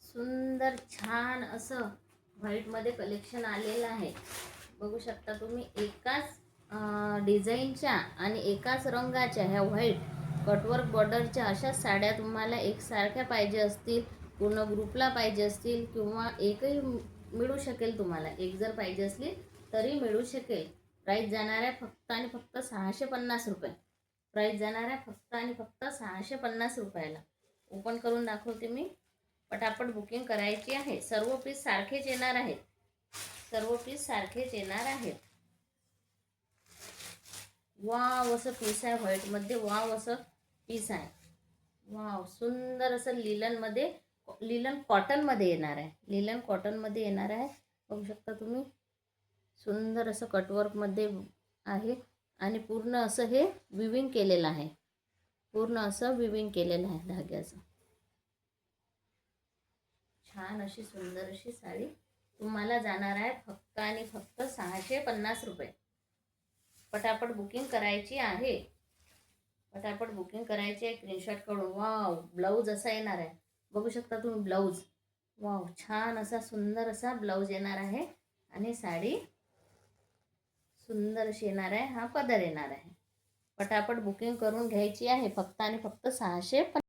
सुंदर छान असं व्हाईटमध्ये कलेक्शन आलेलं आहे. बघू शकता तुम्ही एकाच डिझाईनच्या आणि एकाच रंगाच्या ह्या व्हाईट कटवर्क बॉर्डरच्या अशा साड्या तुम्हाला एकसारख्या पाहिजे असतील, पूर्ण ग्रुपला पाहिजे असतील किंवा एकही मिळू शकेल. तुम्हाला एक जर पाहिजे असली तरी मिळू शकेल. प्राईस जाणार आहे फक्त आणि फक्त 650 रुपये. प्राईस जाणार आहे फक्त आणि फक्त 650 रुपयाला. ओपन करून दाखवते मी. पटापट बुकिंग करायची आहे. सर्व पीस सारखेच येणार आहेत. सर्व पीस सारखेच येणार आहेत. वाव असं पीस आहे व्हाईटमध्ये. वाव असं पीस आहे. वाव सुंदर असं लिलनमध्ये, लिलन कॉटनमध्ये येणार आहे. लिलन कॉटनमध्ये येणार आहे. बघू शकता तुम्ही. सुंदर असं कटवर्कमध्ये आहे आणि पूर्ण असं हे विविंग केलेलं आहे. पूर्ण असं विविंग केलेलं आहे धाग्याचं. छान अशी सुंदर अशी साडी तुम्हाला जाणार आहे फक्त आणि फक्त 650 रुपये. पटापट बुकिंग करायची आहे. पटापट बुकिंग करायची आहे. स्क्रीनशॉट काढून. वाव ब्लाऊज असा येणार आहे. बघू शकता तुम्ही ब्लाऊज. वाव छान असा सुंदर असा ब्लाऊज येणार आहे आणि साडी सुंदर अशी येणार आहे. हा पदर येणार आहे. पटापट बुकिंग करून घ्यायची आहे फक्त आणि फक्त 650